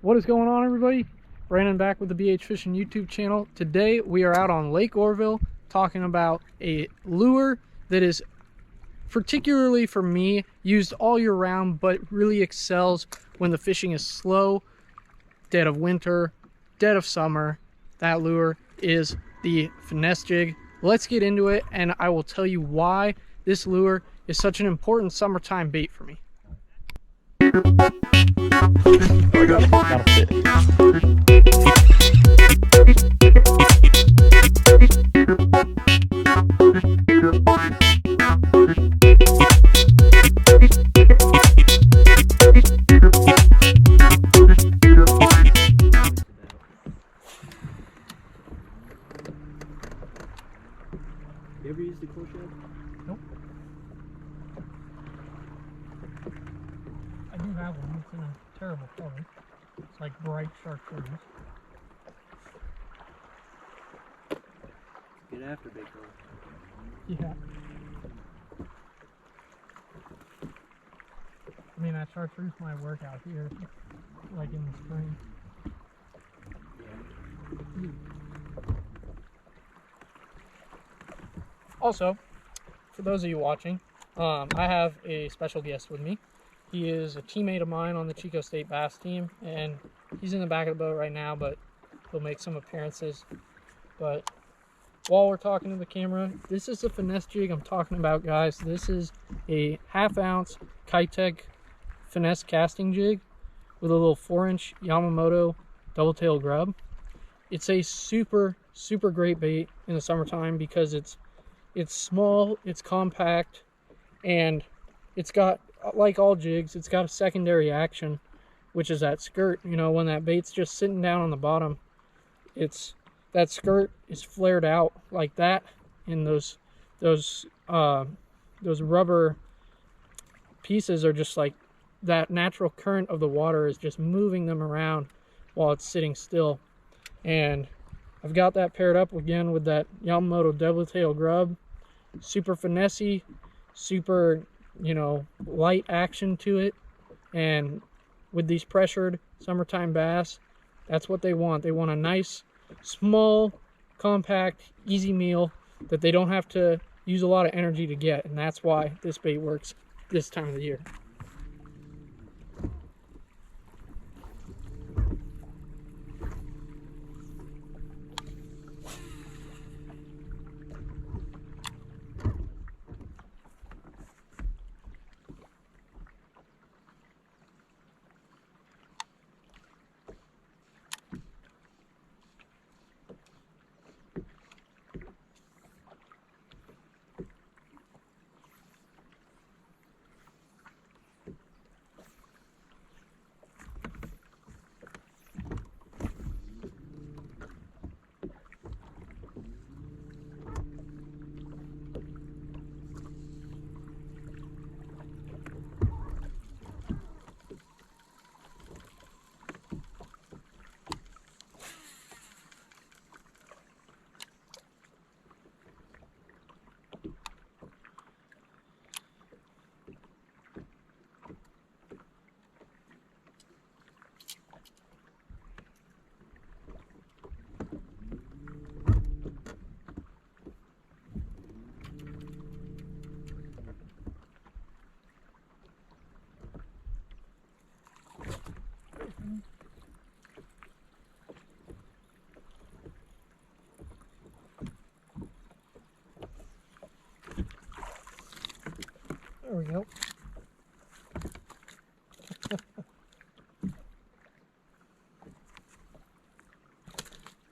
What is going on, everybody? Brandon back with the BH Fishing YouTube channel. Today we are out on Lake Oroville talking about a lure that is particularly for me used all year round, but really excels when the fishing is slow, dead of winter, dead of summer. That lure is the Finesse jig. Let's get into it, and I will tell you why this lure is such an important summertime bait for me. Gotta fit. You ever used the cool shed? Nope. I do have one. It's in a terrible color. It's like bright chartreuse. Get after big girl. Yeah. I mean, that chartreuse might work out here, like in the spring. Yeah. Also, for those of you watching, I have a special guest with me. He is a teammate of mine on the Chico State Bass team, and he's in the back of the boat right now, but he'll make some appearances. But while we're talking to the camera, this is the Finesse jig I'm talking about, guys. This is a 1/2 ounce Keitech Finesse casting jig with a little 4-inch Yamamoto double tail grub. It's a super great bait in the summertime because it's small, it's compact, and it's got, like all jigs, it's got a secondary action, which is that skirt. You know, when that bait's just sitting down on the bottom, that skirt is flared out like that, and those rubber pieces are just like that natural current of the water is just moving them around while it's sitting still. And I've got that paired up again with that Yamamoto double tail grub. Super finessey, super, you know, light action to it. And with these pressured summertime bass, that's what they want. They want a nice, small, compact, easy meal that they don't have to use a lot of energy to get. And that's why this bait works this time of the year. There we go.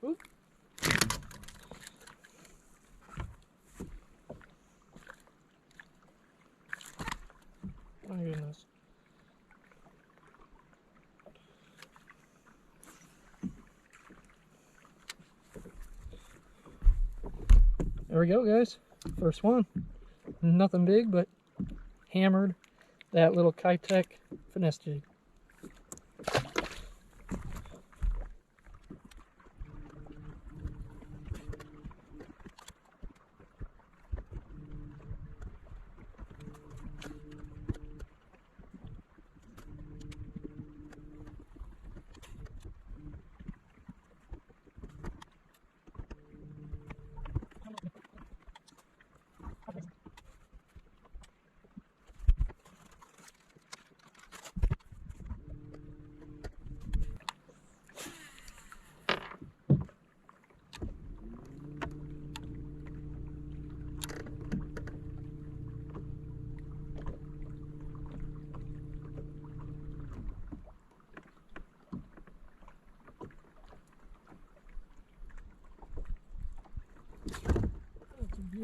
Oop. My goodness. There we go, guys. First one. Nothing big, but hammered that little Keitech Finesse jig.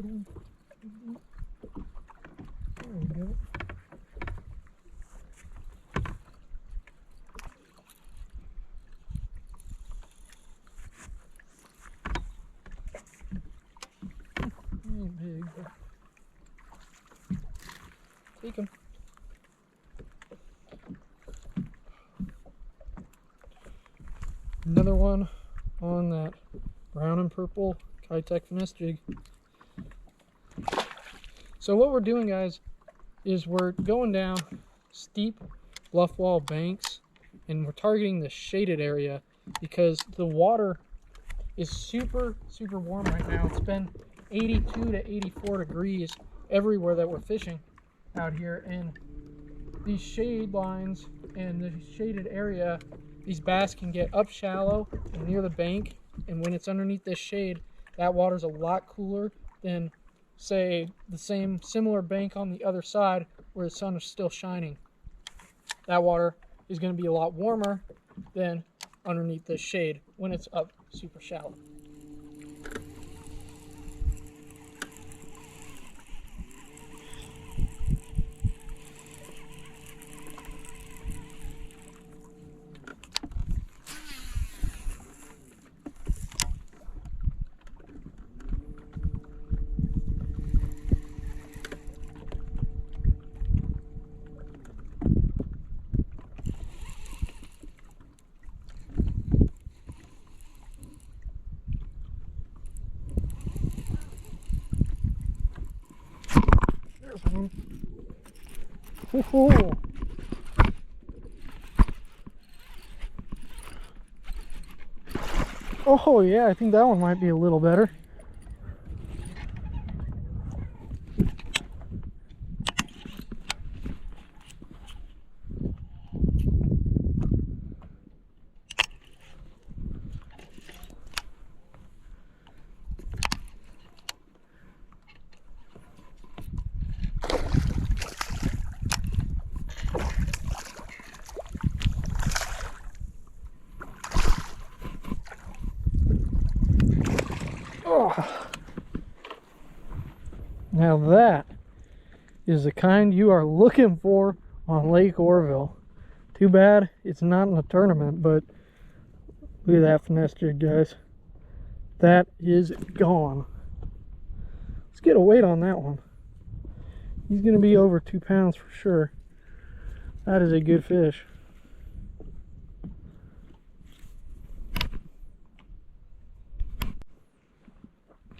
Get in. There we go. Ain't big, but take him. Another one on that brown and purple Keitech Finesse jig. So what we're doing, guys, is we're going down steep bluff wall banks and we're targeting the shaded area because the water is super warm right now. It's been 82 to 84 degrees everywhere that we're fishing out here, and these shade lines and the shaded area, these bass can get up shallow and near the bank, and when it's underneath this shade, that water's a lot cooler than, say, the similar bank on the other side where the sun is still shining. That water is going to be a lot warmer than underneath this shade when it's up super shallow. There's one. Woohoo! Oh yeah, I think that one might be a little better. Oh. Now that is the kind you are looking for on Lake Orville. Too bad it's not in a tournament, but look at that finesse jig, guys. That is gone. Let's get a weight on that one. He's going to be over 2 pounds for sure. That is a good fish.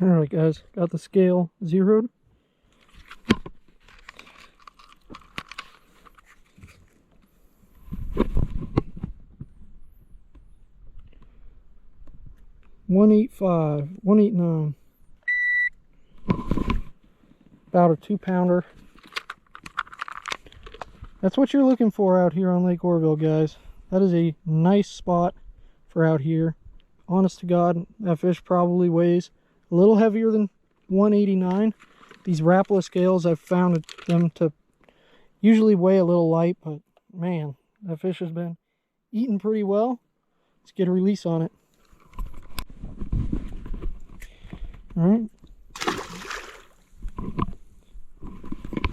Alright guys, got the scale zeroed. $1.89. About a 2-pounder. That's what you're looking for out here on Lake Orville, guys. That is a nice spot for out here. Honest to God, that fish probably weighs a little heavier than 189. These Rapala scales, I've found them to usually weigh a little light, but man, that fish has been eating pretty well. Let's get a release on it. All right.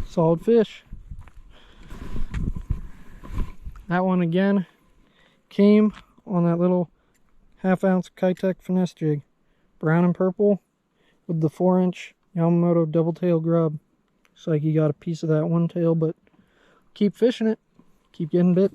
Solid fish. That one again came on that little 1/2 ounce Keitech Finesse jig. Brown and purple with the 4-inch Yamamoto double tail grub. Looks like you got a piece of that one tail, but keep fishing it. Keep getting bit.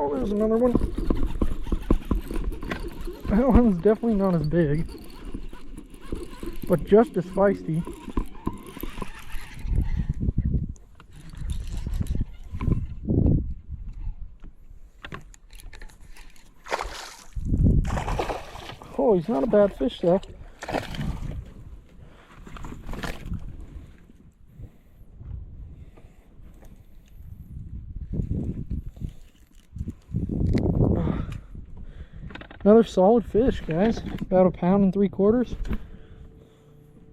Oh, there's another one. That one's definitely not as big, but just as feisty. Oh, he's not a bad fish though. Another solid fish, guys. About 1.75 pounds.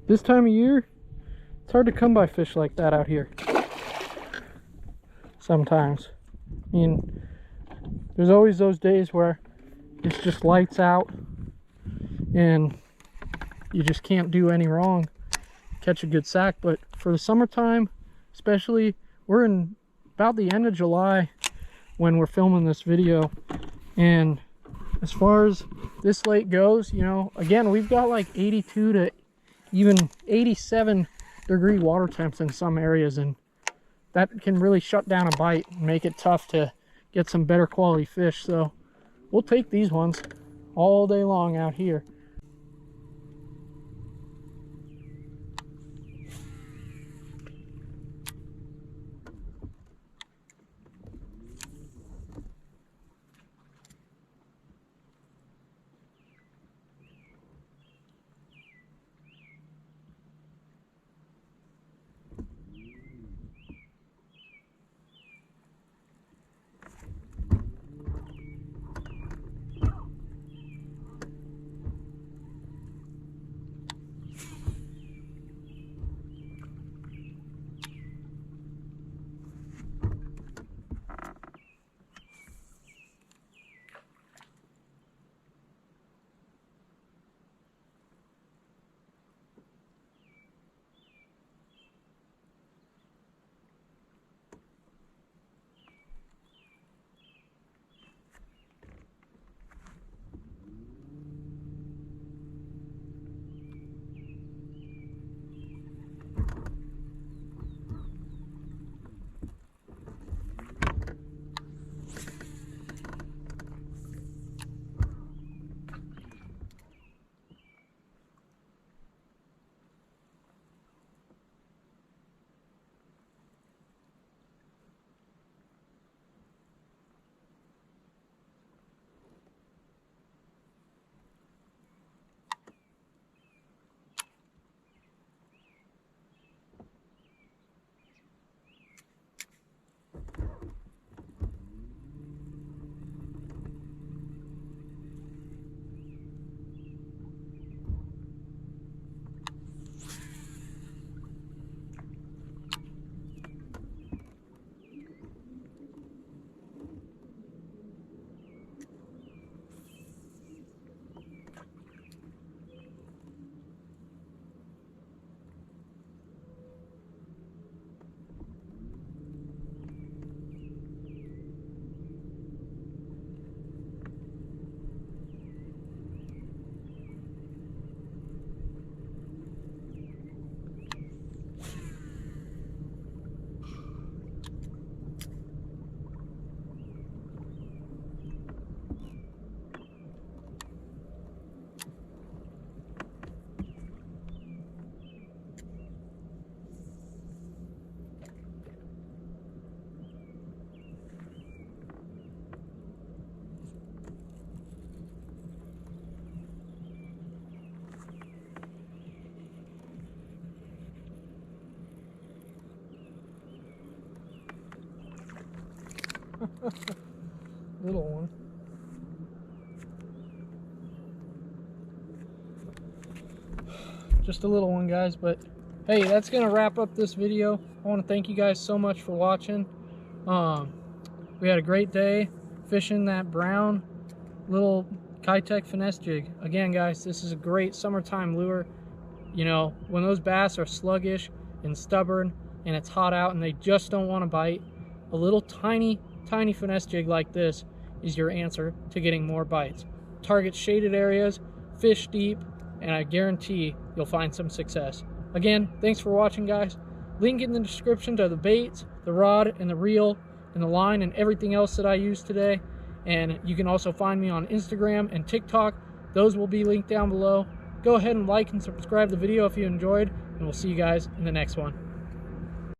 This time of year, it's hard to come by fish like that out here. Sometimes. I mean, there's always those days where it's just lights out and you just can't do any wrong. Catch a good sack. But for the summertime, especially, we're in about the end of July when we're filming this video. And as far as this lake goes, you know, again, we've got like 82 to even 87 degree water temps in some areas, and that can really shut down a bite and make it tough to get some better quality fish. So we'll take these ones all day long out here. Little one. Just a little one, guys, but hey, that's gonna wrap up this video. I want to thank you guys so much for watching. We had a great day fishing that brown little Keitech finesse jig. Again, guys, this is a great summertime lure. You know, when those bass are sluggish and stubborn and it's hot out and they just don't want to bite, a little tiny finesse jig like this is your answer to getting more bites. Target shaded areas, fish deep, and I guarantee you'll find some success. Again, thanks for watching, guys. Link in the description to the baits, the rod, and the reel, and the line, and everything else that I used today. And you can also find me on Instagram and TikTok. Those will be linked down below. Go ahead and like and subscribe the video if you enjoyed, and we'll see you guys in the next one.